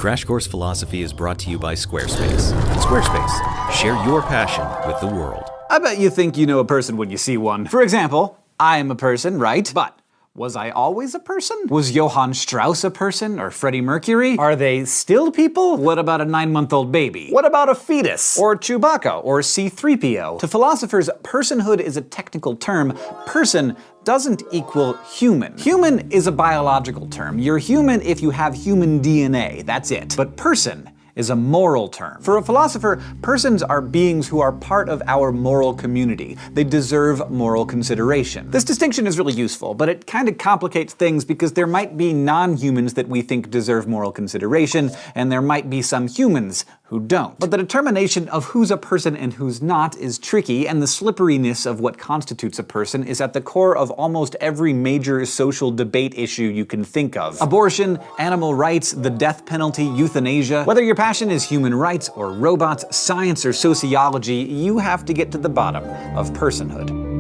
Crash Course Philosophy is brought to you by Squarespace. Squarespace, share your passion with the world. I bet you think you know a person when you see one. For example, I am a person, right? But was I always a person? Was Johann Strauss a person? Or Freddie Mercury? Are they still people? What about a 9-month-old baby? What about a fetus? Or Chewbacca? Or C-3PO? To philosophers, personhood is a technical term. Person doesn't equal human. Human is a biological term. You're human if you have human DNA, that's it. But person is a moral term. For a philosopher, persons are beings who are part of our moral community. They deserve moral consideration. This distinction is really useful, but it kind of complicates things because there might be non-humans that we think deserve moral consideration, and there might be some humans who don't. But the determination of who's a person and who's not is tricky, and the slipperiness of what constitutes a person is at the core of almost every major social debate issue you can think of. Abortion, animal rights, the death penalty, euthanasia. Whether your passion is human rights or robots, science or sociology, you have to get to the bottom of personhood.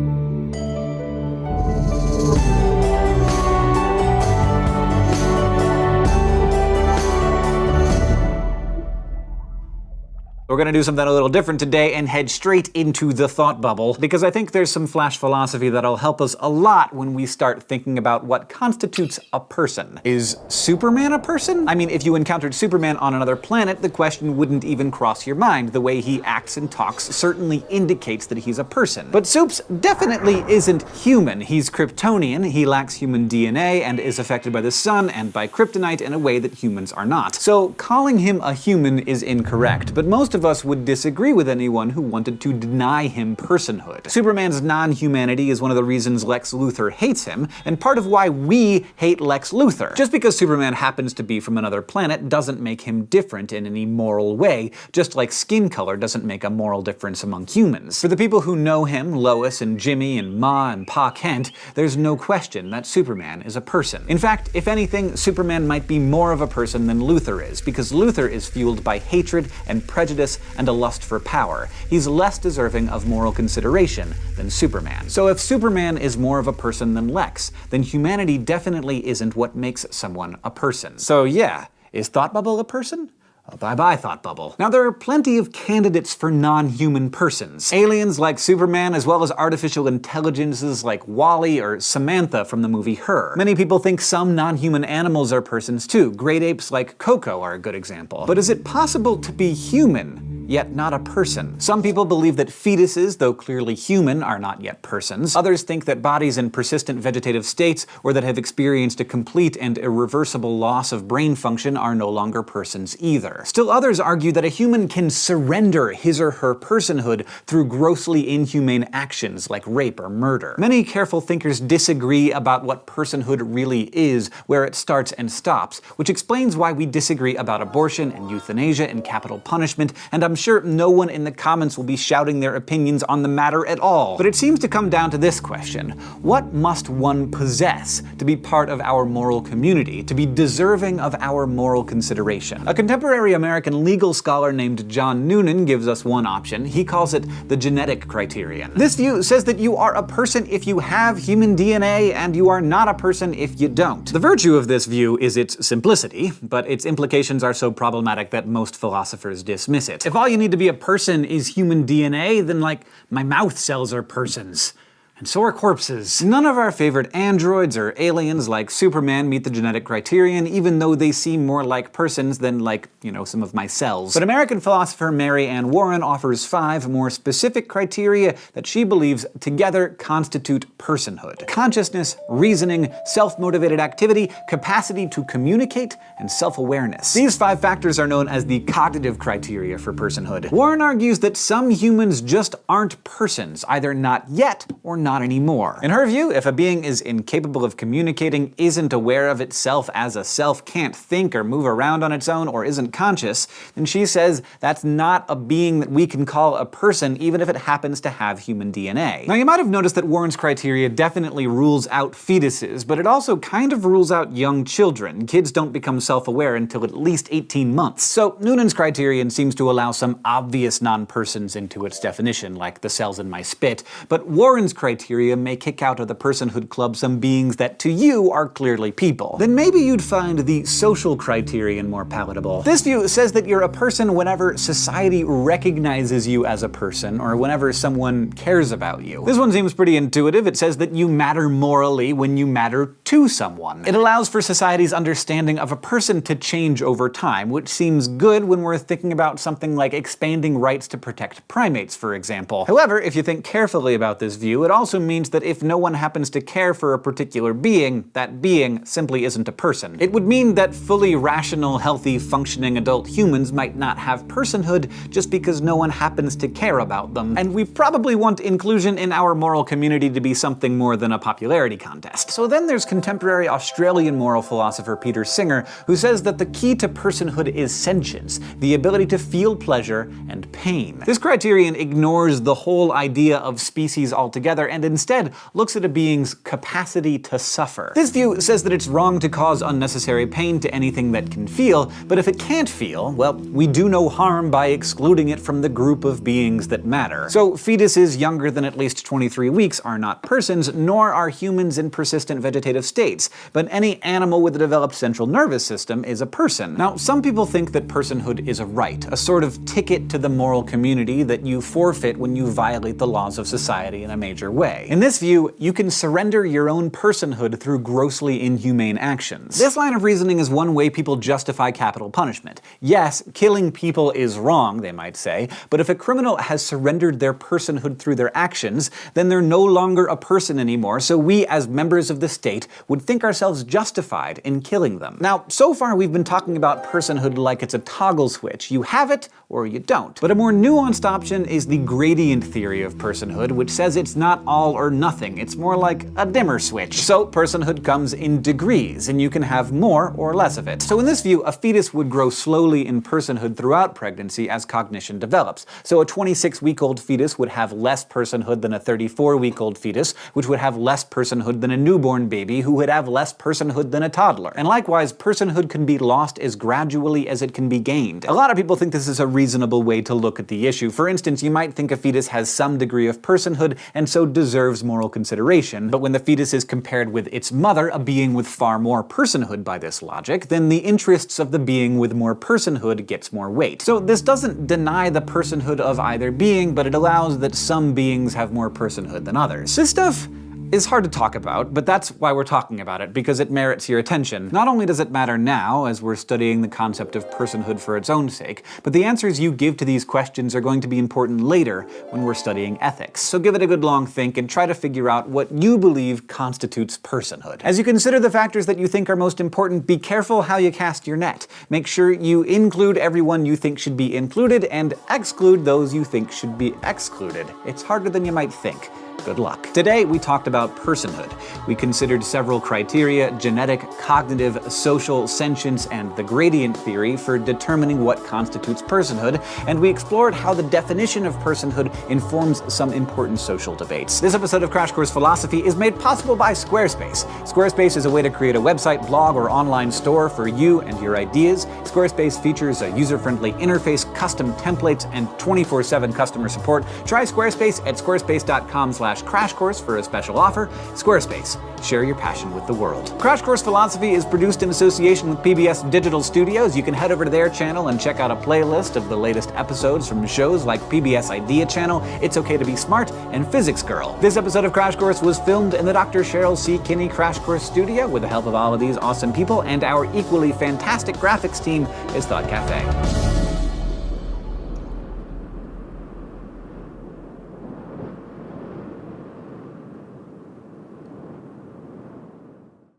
We're gonna do something a little different today and head straight into the thought bubble, because I think there's some flash philosophy that'll help us a lot when we start thinking about what constitutes a person. Is Superman a person? I mean, if you encountered Superman on another planet, the question wouldn't even cross your mind. The way he acts and talks certainly indicates that he's a person. But Supes definitely isn't human. He's Kryptonian, he lacks human DNA, and is affected by the sun and by kryptonite in a way that humans are not. So calling him a human is incorrect, but most of us would disagree with anyone who wanted to deny him personhood. Superman's non-humanity is one of the reasons Lex Luthor hates him, and part of why we hate Lex Luthor. Just because Superman happens to be from another planet doesn't make him different in any moral way, just like skin color doesn't make a moral difference among humans. For the people who know him, Lois and Jimmy and Ma and Pa Kent, there's no question that Superman is a person. In fact, if anything, Superman might be more of a person than Luthor is, because Luthor is fueled by hatred and prejudice and a lust for power. He's less deserving of moral consideration than Superman. So if Superman is more of a person than Lex, then humanity definitely isn't what makes someone a person. So yeah, is Thought Bubble a person? Oh, bye-bye, Thought Bubble. Now, there are plenty of candidates for non-human persons. Aliens like Superman, as well as artificial intelligences like WALL-E or Samantha from the movie Her. Many people think some non-human animals are persons too. Great apes like Coco are a good example. But is it possible to be human yet not a person? Some people believe that fetuses, though clearly human, are not yet persons. Others think that bodies in persistent vegetative states, or that have experienced a complete and irreversible loss of brain function, are no longer persons either. Still others argue that a human can surrender his or her personhood through grossly inhumane actions like rape or murder. Many careful thinkers disagree about what personhood really is, where it starts and stops, which explains why we disagree about abortion and euthanasia and capital punishment, and I'm sure no one in the comments will be shouting their opinions on the matter at all. But it seems to come down to this question: what must one possess to be part of our moral community, to be deserving of our moral consideration? A contemporary American legal scholar named John Noonan gives us one option. He calls it the genetic criterion. This view says that you are a person if you have human DNA, and you are not a person if you don't. The virtue of this view is its simplicity, but its implications are so problematic that most philosophers dismiss it. If all you need to be a person is human DNA, then like, my mouth cells are persons. And so are corpses. None of our favorite androids or aliens like Superman meet the genetic criterion, even though they seem more like persons than like, some of my cells. But American philosopher Mary Ann Warren offers 5 more specific criteria that she believes together constitute personhood: consciousness, reasoning, self-motivated activity, capacity to communicate, and self-awareness. These 5 factors are known as the cognitive criteria for personhood. Warren argues that some humans just aren't persons, either not yet or not anymore. In her view, if a being is incapable of communicating, isn't aware of itself as a self, can't think or move around on its own, or isn't conscious, then she says that's not a being that we can call a person, even if it happens to have human DNA. Now, you might have noticed that Warren's criteria definitely rules out fetuses, but it also kind of rules out young children. Kids don't become self-aware until at least 18 months. So Noonan's criterion seems to allow some obvious non-persons into its definition, like the cells in my spit, but Warren's criterion criteria may kick out of the personhood club some beings that to you are clearly people. Then maybe you'd find the social criterion more palatable. This view says that you're a person whenever society recognizes you as a person, or whenever someone cares about you. This one seems pretty intuitive. It says that you matter morally when you matter to someone. It allows for society's understanding of a person to change over time, which seems good when we're thinking about something like expanding rights to protect primates, for example. However, if you think carefully about this view, it also means that if no one happens to care for a particular being, that being simply isn't a person. It would mean that fully rational, healthy, functioning adult humans might not have personhood just because no one happens to care about them. And we probably want inclusion in our moral community to be something more than a popularity contest. So then there's contemporary Australian moral philosopher Peter Singer, who says that the key to personhood is sentience, the ability to feel pleasure and pain. This criterion ignores the whole idea of species altogether and instead looks at a being's capacity to suffer. This view says that it's wrong to cause unnecessary pain to anything that can feel, but if it can't feel, well, we do no harm by excluding it from the group of beings that matter. So fetuses younger than at least 23 weeks are not persons, nor are humans in persistent vegetative states, but any animal with a developed central nervous system is a person. Now, some people think that personhood is a right, a sort of ticket to the moral community that you forfeit when you violate the laws of society in a major way. In this view, you can surrender your own personhood through grossly inhumane actions. This line of reasoning is one way people justify capital punishment. Yes, killing people is wrong, they might say, but if a criminal has surrendered their personhood through their actions, then they're no longer a person anymore, so we as members of the state would think ourselves justified in killing them. Now, so far we've been talking about personhood like it's a toggle switch. You have it or you don't. But a more nuanced option is the gradient theory of personhood, which says it's not all or nothing. It's more like a dimmer switch. So personhood comes in degrees, and you can have more or less of it. So in this view, a fetus would grow slowly in personhood throughout pregnancy as cognition develops. So a 26-week-old fetus would have less personhood than a 34-week-old fetus, which would have less personhood than a newborn baby, who would have less personhood than a toddler. And likewise, personhood can be lost as gradually as it can be gained. A lot of people think this is a reasonable way to look at the issue. For instance, you might think a fetus has some degree of personhood and so deserves moral consideration, but when the fetus is compared with its mother, a being with far more personhood by this logic, then the interests of the being with more personhood gets more weight. So this doesn't deny the personhood of either being, but it allows that some beings have more personhood than others. This stuff is hard to talk about, but that's why we're talking about it, because it merits your attention. Not only does it matter now, as we're studying the concept of personhood for its own sake, but the answers you give to these questions are going to be important later when we're studying ethics. So give it a good long think and try to figure out what you believe constitutes personhood. As you consider the factors that you think are most important, be careful how you cast your net. Make sure you include everyone you think should be included and exclude those you think should be excluded. It's harder than you might think. Good luck. Today, we talked about personhood. We considered several criteria: genetic, cognitive, social, sentience, and the gradient theory for determining what constitutes personhood, and we explored how the definition of personhood informs some important social debates. This episode of Crash Course Philosophy is made possible by Squarespace. Squarespace is a way to create a website, blog, or online store for you and your ideas. Squarespace features a user-friendly interface, custom templates, and 24/7 customer support. Try Squarespace at squarespace.com/Crash Course for a special offer. Squarespace. Share your passion with the world. Crash Course Philosophy is produced in association with PBS Digital Studios. You can head over to their channel and check out a playlist of the latest episodes from shows like PBS Idea Channel, It's Okay to Be Smart, and Physics Girl. This episode of Crash Course was filmed in the Dr. Cheryl C. Kinney Crash Course studio with the help of all of these awesome people, and our equally fantastic graphics team is Thought Cafe.